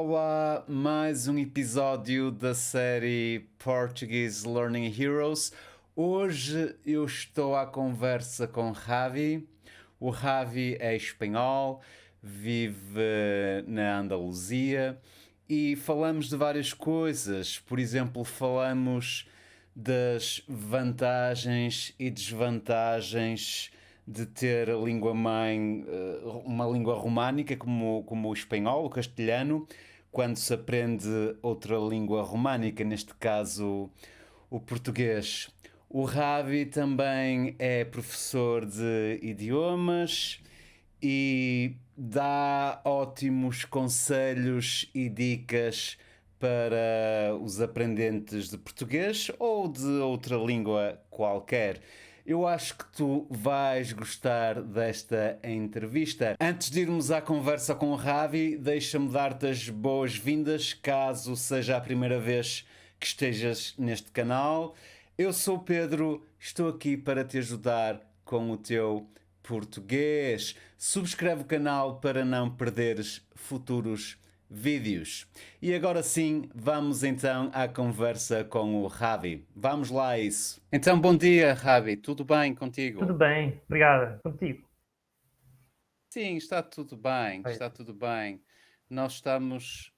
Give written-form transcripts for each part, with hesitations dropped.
Olá, mais um episódio da série Portuguese Learning Heroes. Hoje eu estou à conversa com Javi. O Javi é espanhol, vive na Andaluzia e falamos de várias coisas. Por exemplo, falamos das vantagens e desvantagens de ter a língua mãe, uma língua românica como o espanhol, o castelhano, quando se aprende outra língua românica, neste caso o português. O Ravi também é professor de idiomas e dá ótimos conselhos e dicas para os aprendentes de português ou de outra língua qualquer. Eu acho que tu vais gostar desta entrevista. Antes de irmos à conversa com o Ravi, deixa-me dar-te as boas-vindas, caso seja a primeira vez que estejas neste canal. Eu sou o Pedro, estou aqui para te ajudar com o teu português. Subscreve o canal para não perderes futuros vídeos. E agora sim, vamos então à conversa com o Ravi. Vamos lá a isso. Então, bom dia, Ravi. Tudo bem Tudo contigo? bem, obrigada. Contigo. Sim, está tudo bem, Vai. está tudo bem. Nós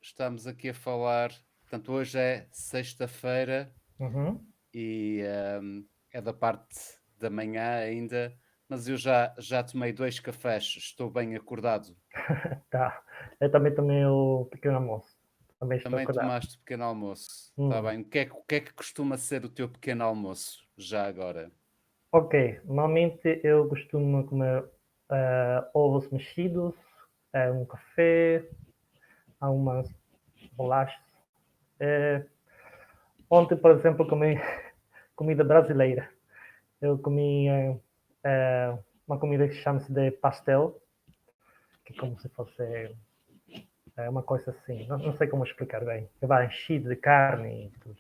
estamos aqui a falar, portanto, hoje é sexta-feira Uhum. e é da parte da manhã ainda, mas eu já tomei 2 cafés, estou bem acordado. Tá. Eu também tomei o pequeno almoço. Também estou Também acordado. tomaste pequeno almoço, está Hum. bem. O que é que costuma ser o teu pequeno almoço, já agora? Ok, normalmente eu costumo comer ovos mexidos, um café, algumas bolachas. Eh, Ontem, por exemplo, comi comida brasileira. Eu comi uma comida que chama-se de pastel, que é como se fosse uma coisa assim. Não sei como explicar bem. Que vai enchido de carne e tudo.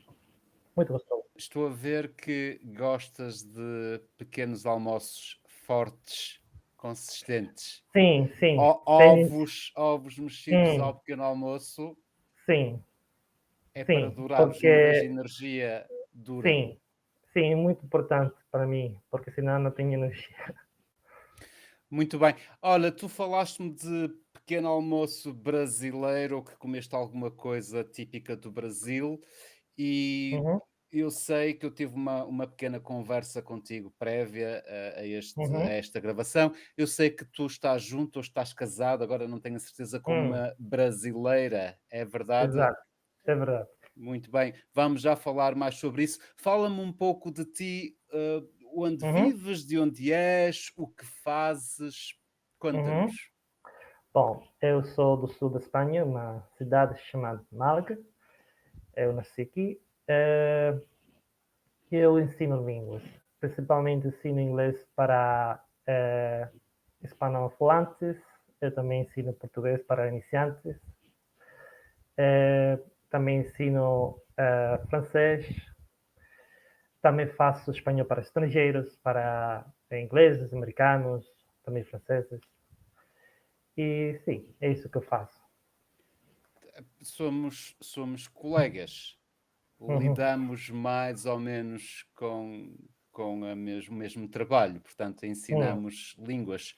Muito gostoso. Estou a ver que gostas de pequenos almoços fortes, consistentes. Sim, sim. Tem, Ovos mexidos hum, ao pequeno almoço sim, é para sim, durar os níveis de porque energia dura. sim, sim, é muito importante para mim, porque senão não tenho energia. Muito bem. Olha, tu falaste-me de pequeno almoço brasileiro, ou que comeste alguma coisa típica do Brasil, e Uhum, eu sei que eu tive uma pequena conversa contigo prévia a uhum, esta gravação. Eu sei que tu estás junto ou estás casado, agora não tenho a certeza, com hum, uma brasileira, é verdade? exato, é verdade. Muito bem, vamos já falar mais sobre isso. Fala-me um pouco de ti, onde Uhum, vives, de onde és, o que fazes. uhum. Conta-nos. Bom, eu sou do sul da Espanha, uma cidade chamada Málaga. Eu nasci aqui. Eu ensino línguas, principalmente ensino inglês para hispanofalantes. Eu também ensino português para iniciantes. Também ensino francês. Também faço espanhol para estrangeiros, para ingleses, americanos, também franceses. E sim, é isso que eu faço. Somos colegas, Uhum, lidamos mais ou menos com o mesmo trabalho, portanto, uhum, ensinamos línguas.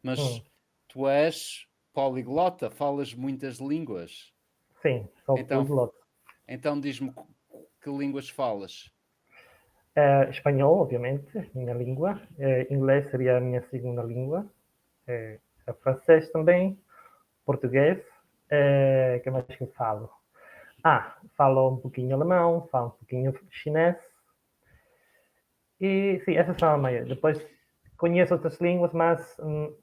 Mas uhum. tu és poliglota, falas muitas línguas. Sim, sou Então, poliglota. então diz-me que línguas falas. Espanhol, obviamente, minha língua. Inglês seria a minha segunda língua. Francês também. Português. Que mais que eu falo? Falo um pouquinho alemão, falo um pouquinho chinês. E sim, essas são a maioria. Depois conheço outras línguas, mas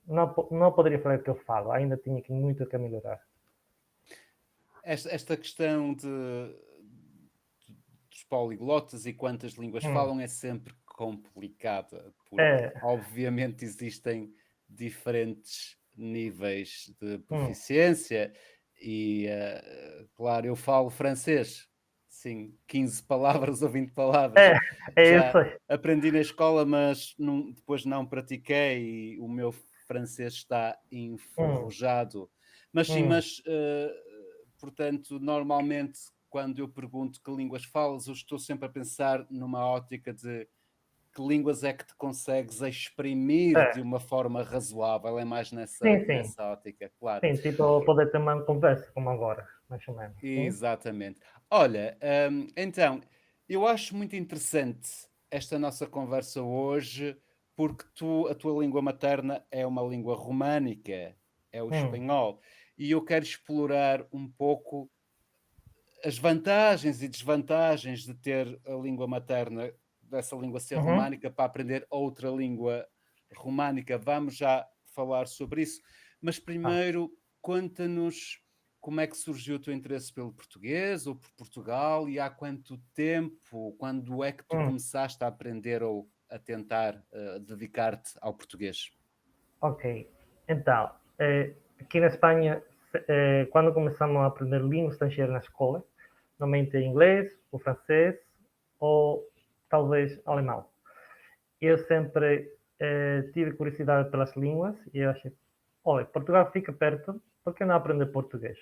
não poderia falar o que eu falo. Ainda tinha muito que melhorar. Esta questão dos poliglotas e quantas línguas Hum, falam é sempre complicada, porque é, obviamente existem diferentes níveis de hum, proficiência e, claro, eu falo francês, sim, 15 palavras ou 20 palavras. é, é isso Já aí. aprendi na escola, mas depois não pratiquei e o meu francês está Hum, enferrujado. Mas sim, hum, portanto, normalmente, quando eu pergunto que línguas falas, eu estou sempre a pensar numa ótica de que línguas é que te consegues exprimir de É, uma forma razoável, é mais sim, sim. nessa ótica, claro. Sim, tipo, poder ter uma conversa como agora, mais ou menos. Sim? Exatamente. Olha, então, eu acho muito interessante esta nossa conversa hoje, porque a tua língua materna é uma língua românica, é o Hum, espanhol, e eu quero explorar um pouco as vantagens e desvantagens de ter a língua materna, dessa língua ser uhum, românica, para aprender outra língua românica. Vamos já falar sobre isso, mas tá. primeiro conta-nos como é que surgiu o teu interesse pelo português ou por Portugal e há quanto tempo, quando é que tu Hum, começaste a aprender ou a tentar dedicar-te ao português? ok. Então, aqui na Espanha, quando começamos a aprender língua estrangeira na escola, normalmente inglês, o francês ou talvez alemão. Eu sempre tive curiosidade pelas línguas e eu achei, olha, Portugal fica perto, por que não aprender português?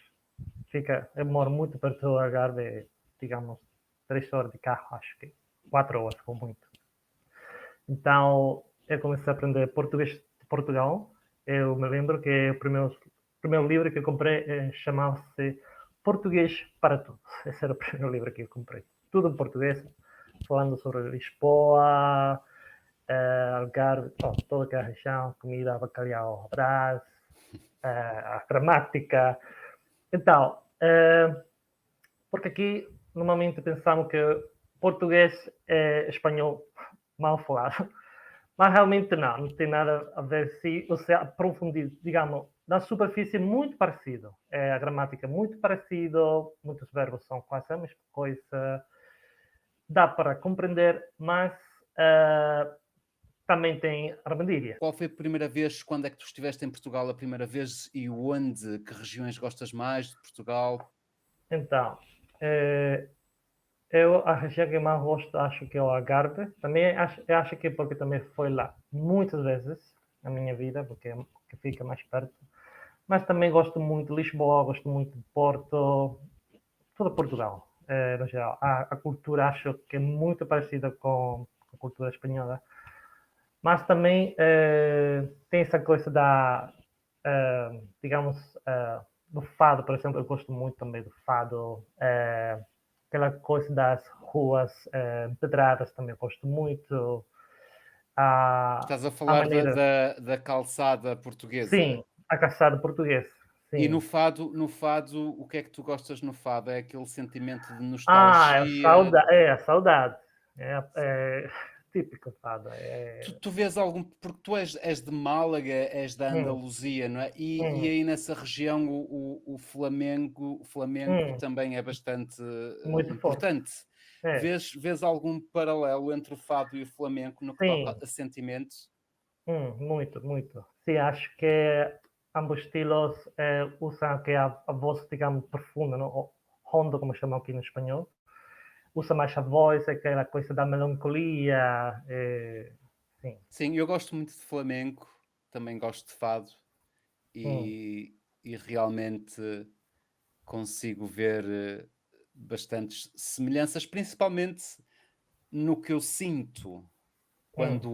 Eu moro muito perto do Algarve, digamos, 3 horas de carro, acho que 4 horas, ou muito. Então, eu comecei a aprender português de Portugal. Eu me lembro que o primeiro livro que eu comprei chamava-se Português para Todos. Esse era o primeiro livro que eu comprei. Tudo em português, falando sobre Lisboa, Algarve, toda aquela região, comida, bacalhau, brás, a gramática. Então, porque aqui normalmente pensamos que português é espanhol mal falado, mas realmente não tem nada a ver se você aprofundir, digamos, na superfície muito parecido. A gramática é muito parecida, muitos verbos são quase a mesma coisa, dá para compreender, mas uh, também tem armadilha. Qual foi a primeira vez, quando é que tu estiveste em Portugal a primeira vez e onde, que regiões gostas mais de Portugal? Então, uh, eu a região que mais gosto acho que é o Algarve. Também acho que é porque também foi lá muitas vezes na minha vida, porque que fica mais perto. Mas também gosto muito de Lisboa, gosto muito de Porto, todo Portugal, no geral. A cultura acho que é muito parecida com a cultura espanhola, mas também tem essa coisa digamos, do fado, por exemplo, eu gosto muito também do fado, aquela coisa das ruas empedradas também eu gosto muito, a, Estás a a falar maneira, da calçada portuguesa. sim, a caçada português, E sim. no fado, o que é que tu gostas no fado? É aquele sentimento de Ah, é nostalgia? a saudade. É típico fado. Tu vês algum, porque tu és de Málaga, és da Hum, Andaluzia, não é? E hum, aí nessa região o flamenco hum, também é bastante muito forte. importante. É, Vês algum paralelo entre o fado e o flamenco no que toca sim, a sentimentos? muito, muito. Sim, acho que ambos estilos usam que a voz, digamos, profunda, não? O hondo, como chamam aqui no espanhol. Usa mais a voz, aquela coisa da melancolia. Sim. Sim, eu gosto muito de flamenco, também gosto de fado Hum, e realmente consigo ver bastantes semelhanças, principalmente no que eu sinto hum,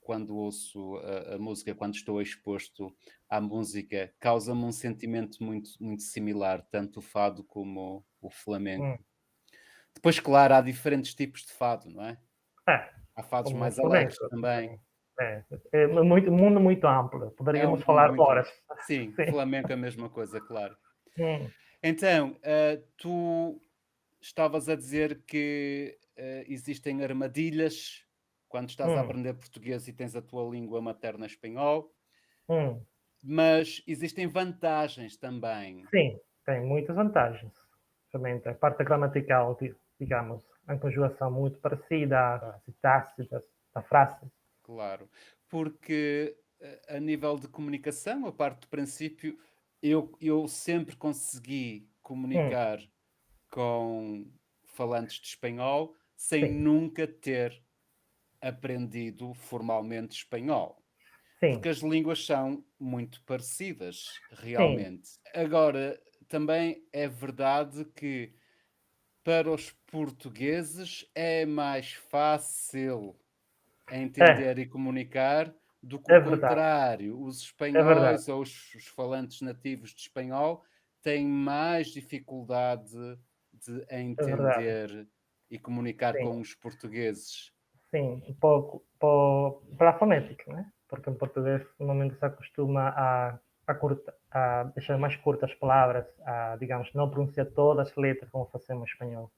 quando ouço a música, quando estou exposto à música, causa-me um sentimento muito similar, tanto o fado como o hum. flamenco. Depois, claro, há diferentes tipos de fado, não é? É, Há fados como o mais alegres flamenco também. também. É muito, mundo muito amplo. É um Poderíamos mundo falar muito. horas. Sim, Sim. flamenco é a mesma coisa, claro. Hum, Então, tu estavas a dizer que existem armadilhas quando estás a hum, aprender português e tens a tua língua materna espanhol, hum. mas existem vantagens também. Sim, tem muitas vantagens. Também tem a parte gramatical, digamos, a conjugação muito parecida, as sintaxe da frase. Claro, porque a nível de comunicação, a parte do princípio, eu sempre consegui Hum, comunicar com falantes de espanhol sem sim, nunca ter aprendido formalmente espanhol, sim, porque as línguas são muito parecidas, sim. realmente. Agora, também é verdade que para os portugueses é mais fácil É, entender e comunicar do que o é verdade, contrário. Os é verdade. espanhóis ou os falantes nativos de espanhol têm mais dificuldade de É verdade, entender e comunicar sim, com os portugueses. sim, um pouco para a fonética, né? Porque em português normalmente se acostuma a deixar mais curtas as palavras, a, digamos, não pronunciar todas as letras como fazemos em espanhol.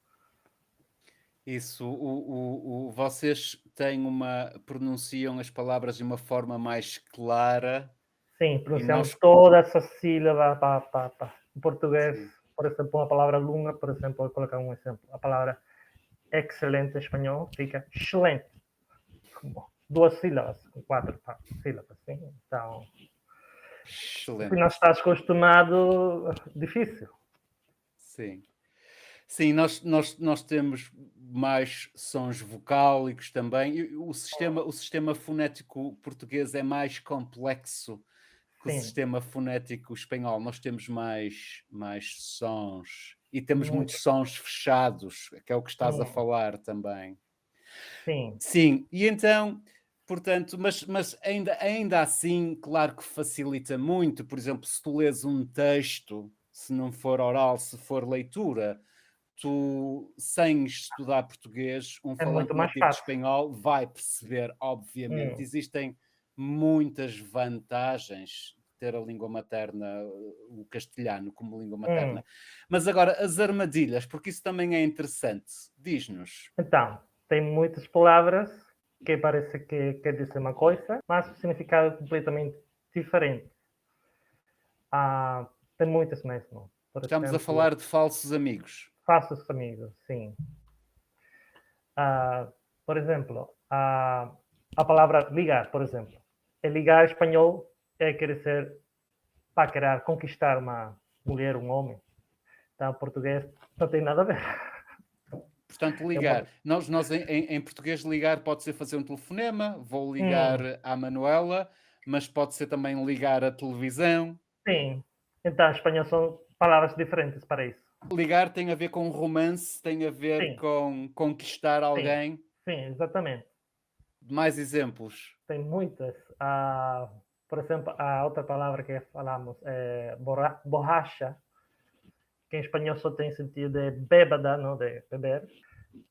Isso, vocês têm pronunciam as palavras de uma forma mais clara Sim, e pronunciamos nós, todas as sílabas, pá, pá, pá. Em português, sim, por exemplo, uma palavra lunga, por exemplo, vou colocar um exemplo. A palavra excelente em espanhol fica excelente, como duas sílabas, com quatro sílabas, sim? Então, se não excelente, estás acostumado, difícil. sim. Sim, nós temos mais sons vocálicos também. E o sistema fonético português é mais complexo que o Sim, sistema fonético espanhol. Nós temos mais sons e temos muito. muitos sons fechados, que é o que estás a Hum, falar também. sim, Sim, e então, portanto, mas ainda assim, claro que facilita muito. Por exemplo, se tu lês um texto, se não for oral, se for leitura, tu, sem estudar português, um é muito falante mais nativo de fácil. espanhol vai perceber, obviamente. Hum, Existem muitas vantagens de ter a língua materna, o castelhano, como língua hum. materna. Mas agora, as armadilhas, porque isso também é interessante. Diz-nos. Então, tem muitas palavras que parece que quer dizer uma coisa, mas o significado é completamente diferente. Ah, tem muitas mesmo. Por Estamos a exemplo, falar de falsos amigos. falsos amigos, sim. Ah, por exemplo, a palavra ligar, por exemplo. É ligar em espanhol é querer ser para querer conquistar uma mulher, um homem. Então, português não tem nada a ver. Portanto, É ligar. uma... Nós em português, ligar pode ser fazer um telefonema, vou ligar Hum, à Manuela, mas pode ser também ligar à televisão. sim. Então, em espanhol são palavras diferentes para isso. Ligar tem a ver com romance, tem a ver Sim, com conquistar sim, alguém. sim, exatamente. Mais exemplos. Tem muitas. Por exemplo, a outra palavra que falamos é borracha, que em espanhol só tem sentido de bêbada, não de beber,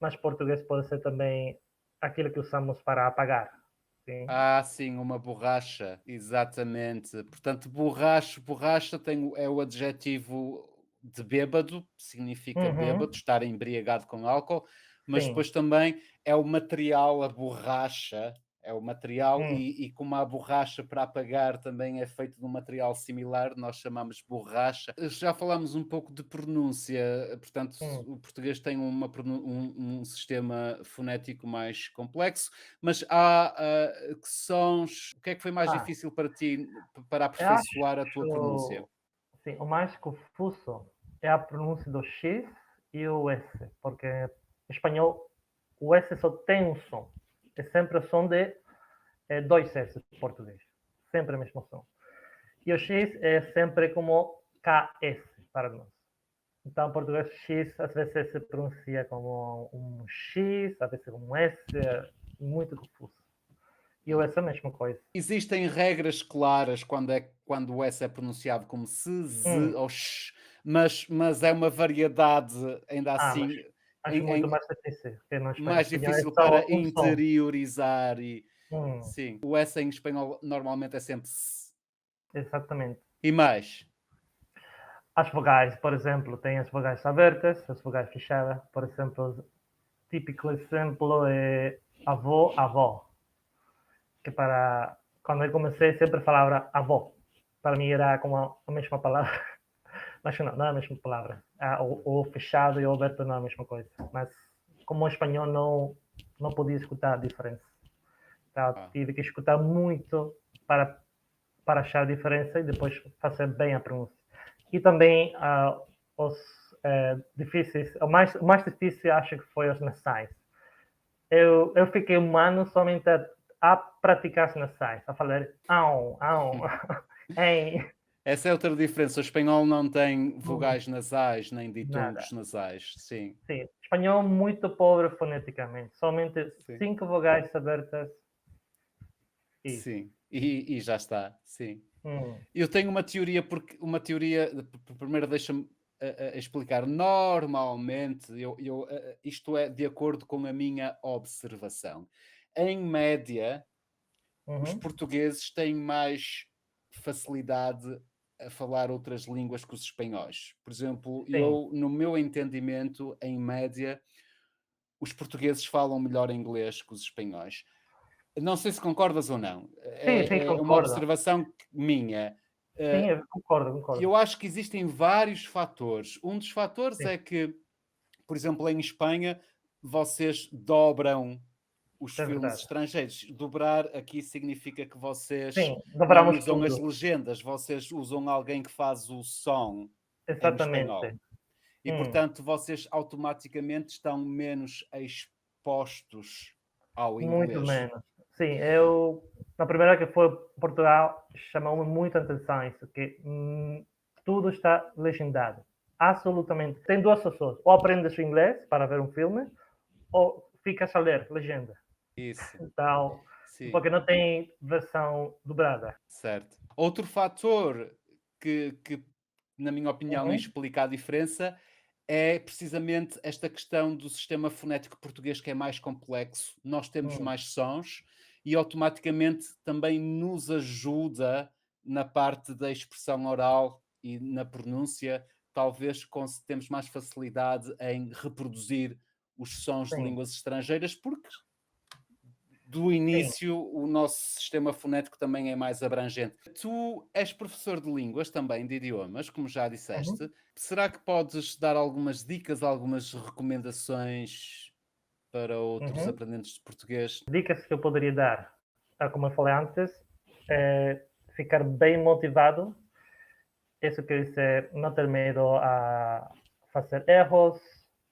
mas em português pode ser também aquilo que usamos para apagar. Sim. Ah, sim, uma borracha, exatamente. Portanto, borracha é o adjetivo de bêbado, significa Uhum, bêbado, estar embriagado com álcool, mas sim. depois também é o material, a borracha, é o material, Hum, e como a borracha para apagar também é feito de um material similar, nós chamamos borracha. Já falámos um pouco de pronúncia, portanto, hum. o português tem um sistema fonético mais complexo, mas há, que sons o que é que foi mais Ah, difícil para ti, para eu aperfeiçoar a tua pronúncia? acho, sim, o mais confuso é a pronúncia do X e o S, porque em espanhol o S só tem um som. É sempre o som de dois S em português. Sempre o mesmo som. E o X é sempre como KS para nós. Então, em português, X às vezes se pronuncia como um X, às vezes como um S, é muito confuso. E o S é a mesma coisa. Existem regras claras quando o S é pronunciado como se, Hum, z ou sh, mas é uma variedade ainda mas assim acho muito em mais difícil, porque no mais espanhol é difícil só para um som. interiorizar e Hum, sim, o S em espanhol normalmente é sempre s. exatamente. E mais? As vogais, por exemplo, tem as vogais abertas, as vogais fechadas. Por exemplo, típico exemplo é avô, avó. Que para quando eu comecei sempre falava avó. Para mim era como a mesma palavra, mas não é a mesma palavra. O fechado e o aberto não é a mesma coisa. Mas como o espanhol não podia escutar a diferença. Então, Ah. tive que escutar muito para, para achar a diferença e depois fazer bem a pronúncia. E também os difíceis, o mais difícil acho que foi os nasais. Eu fiquei um ano somente a praticar as nasais, a falar au, au, hein. Essa é outra diferença. O espanhol não tem Hum, vogais nasais nem nada. ditongos nasais. Sim, Sim, espanhol muito pobre foneticamente, somente sim, 5 vogais abertas, isso. sim. E já está, sim. Hum, Eu tenho uma teoria, porque uma teoria, primeiro deixa-me explicar. Normalmente, isto é de acordo com a minha observação. Em média, os uhum, portugueses têm mais facilidade a falar outras línguas que os espanhóis. Por exemplo, sim. eu, no meu entendimento, em média, os portugueses falam melhor inglês que os espanhóis. Não sei se concordas ou não. Sim, sim, É uma concordo. observação minha. Sim, Eh, eu concordo, concordo. eu acho que existem vários fatores. Um dos fatores Sim, é que, por exemplo, em Espanha, vocês dobram os é filmes verdade. estrangeiros. Dobrar aqui significa que vocês Sim, não dobramos usam as tudo. legendas, vocês usam alguém que faz o som em espanhol. Exatamente. E, Hum, portanto, vocês automaticamente estão menos expostos ao muito inglês. menos. Sim, eu, na primeira que foi a Portugal, chamou-me muito a atenção isso, que tudo está legendado. Absolutamente. Tem duas opções. Ou aprendes inglês para ver um filme, ou ficas a ler legenda. Isso, Então, sim. porque não tem versão dobrada. Certo. Outro fator que, na minha opinião, Uhum, explica a diferença é precisamente esta questão do sistema fonético português, que é mais complexo. Nós temos hum, mais sons e automaticamente também nos ajuda na parte da expressão oral e na pronúncia. Talvez temos mais facilidade em reproduzir os sons de sim, línguas estrangeiras, porque do sim. início, o nosso sistema fonético também é mais abrangente. Tu és professor de línguas também, de idiomas, como já Uhum, disseste. Será que podes dar algumas dicas, algumas recomendações para outros uhum. aprendentes de português? Dicas que eu poderia dar, como eu falei antes, é ficar bem motivado. Isso quer dizer não ter medo a fazer erros,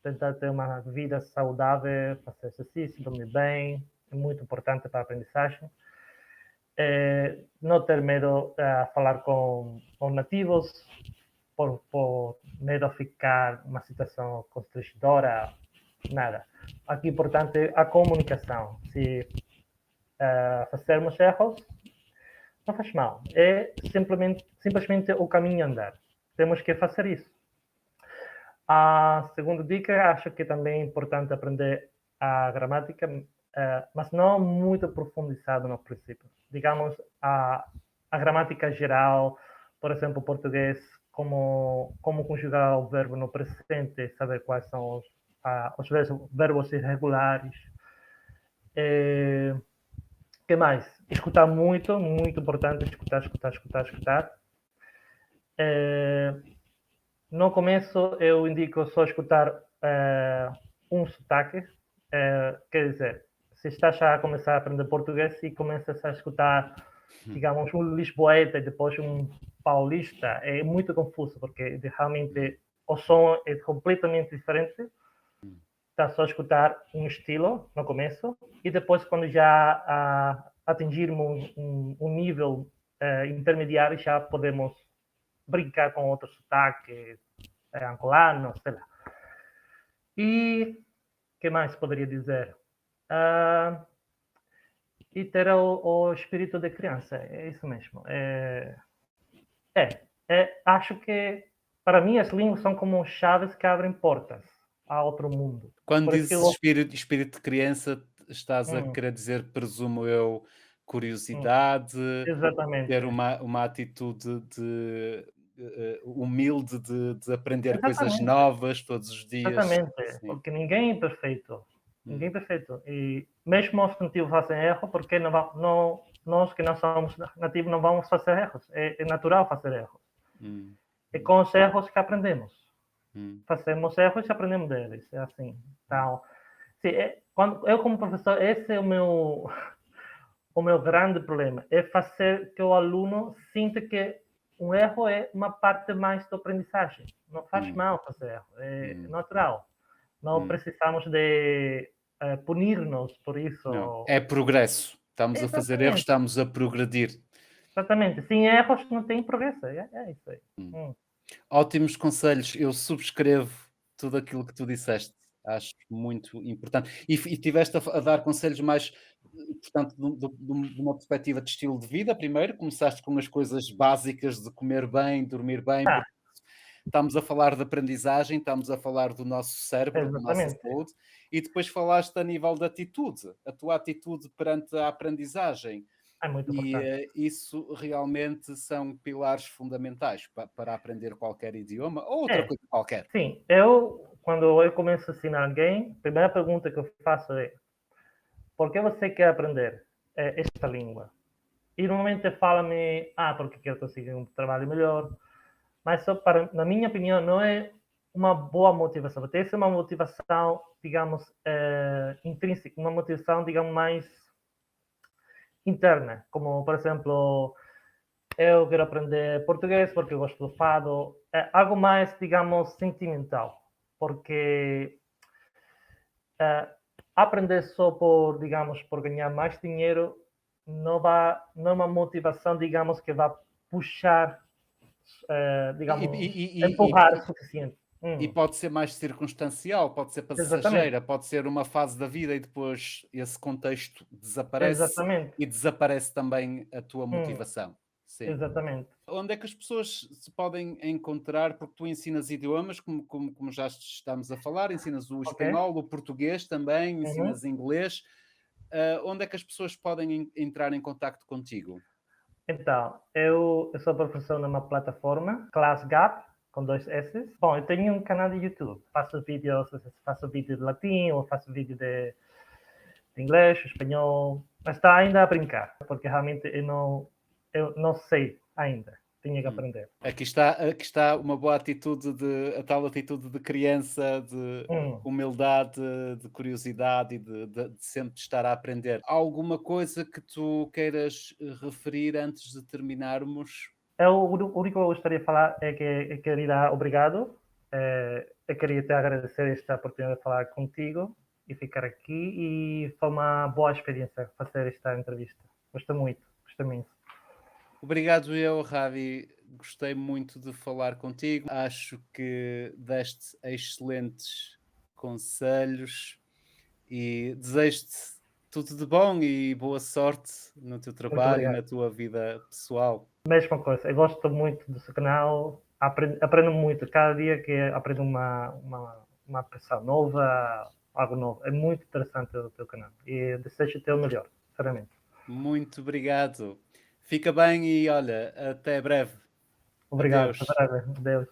tentar ter uma vida saudável, fazer exercício, dormir bem, é muito importante para a aprendizagem. Não ter medo a falar com nativos, por medo a ficar uma situação constrangedora, nada. Aqui, importante, a comunicação. Se fazermos erros, não faz mal. É simplesmente o caminho a andar. Temos que fazer isso. A segunda dica, acho que também é importante aprender a gramática, mas não muito aprofundado no princípio. Digamos, a gramática geral, por exemplo, português, como conjugar o verbo no presente, saber quais são os verbos irregulares. Que mais? Escutar muito, muito importante, escutar, escutar, escutar, escutar. Eh, no começo eu indico só escutar um sotaque, quer dizer, se estás já a começar a aprender português e começas a escutar, digamos, um lisboeta e depois um paulista, é muito confuso, porque realmente o som é completamente diferente. Está só a escutar um estilo no começo e depois, quando já atingirmos um nível intermediário, já podemos brincar com outro sotaque, angolano, sei lá. E que mais poderia dizer? Ah, e ter o espírito de criança, é isso mesmo. Acho que para mim as línguas são como chaves que abrem portas a outro mundo. Quando Por isso que eu dizes gosto. espírito de criança, estás a Hum, querer dizer, presumo eu, curiosidade, ter exatamente. uma atitude de, humilde de aprender coisas Exatamente. novas todos os dias. Exatamente. Sim. Porque ninguém é perfeito. Ninguém é Hum, perfeito. E mesmo os nativos fazem erro, porque nós que não somos nativos não vamos fazer erros. É natural fazer erros. hum, É hum, com os erros que aprendemos. hum, Fazemos erros e aprendemos deles. É assim. hum, Então, sim, eu como professor, esse é o meu grande problema. É fazer que o aluno sinta que um erro é uma parte mais da aprendizagem. Não faz hum, mal fazer erro. É hum, natural. Não hum. precisamos de punir-nos por Não, isso. é progresso. Estamos a fazer erros, Exatamente. estamos a progredir. Exatamente. Sem erros não tem progresso. É isso aí. Hum. Hum. Ótimos conselhos, eu subscrevo tudo aquilo que tu disseste, acho muito importante. E tiveste a dar conselhos mais, portanto, de uma perspectiva de estilo de vida primeiro, começaste com as coisas básicas de comer bem, dormir bem, Ah, porque estamos a falar de aprendizagem, estamos a falar do nosso cérebro, da nossa exatamente. saúde, e depois falaste a nível de atitude, a tua atitude perante a aprendizagem. É muito E, importante. isso realmente são pilares fundamentais para aprender qualquer idioma ou outra É, coisa qualquer. sim. Quando eu começo a ensinar alguém, a primeira pergunta que eu faço é: por que você quer aprender esta língua? E normalmente fala-me, porque quero conseguir um trabalho melhor. Mas só para, na minha opinião, não é uma boa motivação. Tem que ser uma motivação, digamos, intrínseca, uma motivação, digamos, mais interna. Como, por exemplo, eu quero aprender português porque eu gosto do fado. É algo mais, digamos, sentimental. Porque eh, aprender só por, digamos, por ganhar mais dinheiro não é uma motivação, digamos, que vai puxar, E, digamos, e, e, empurrar o e, suficiente. e pode ser mais circunstancial, pode ser Exatamente, passageira, pode ser uma fase da vida e depois esse contexto desaparece exatamente. e desaparece também a tua Hum, motivação. Sim. exatamente. Onde é que as pessoas se podem encontrar? Porque tu ensinas idiomas, como já estamos a falar, ensinas o Ok. espanhol, o português também, Uhum. ensinas inglês. Onde é que as pessoas podem entrar em contacto contigo? Então, eu sou professor numa plataforma, ClassGap, com dois S. Bom, eu tenho um canal de YouTube. Faço vídeos, faço vídeo de latim, ou faço vídeo de inglês, espanhol. Mas está ainda a brincar, porque realmente eu não sei ainda. Tenho que Hum. aprender. Aqui está uma boa atitude a tal atitude de criança, de Hum. humildade, de curiosidade e de sempre estar a aprender. Há alguma coisa que tu queiras referir antes de terminarmos? O único que eu gostaria de falar é que eu queria dar obrigado. Eu queria te agradecer esta oportunidade de falar contigo e ficar aqui. E foi uma boa experiência fazer esta entrevista. Gostei muito, gostei muito. Obrigado eu, Ravi. Gostei muito de falar contigo. Acho que deste excelentes conselhos e desejo-te tudo de bom e boa sorte no teu Muito trabalho e obrigado. na tua vida pessoal. Mesma coisa, eu gosto muito do seu canal, aprendo muito. Cada dia que aprendo uma pessoa nova, algo novo. É muito interessante o teu canal e desejo ter o melhor, sinceramente. Muito obrigado. Fica bem e olha, até breve. Obrigado, Adeus. Adeus.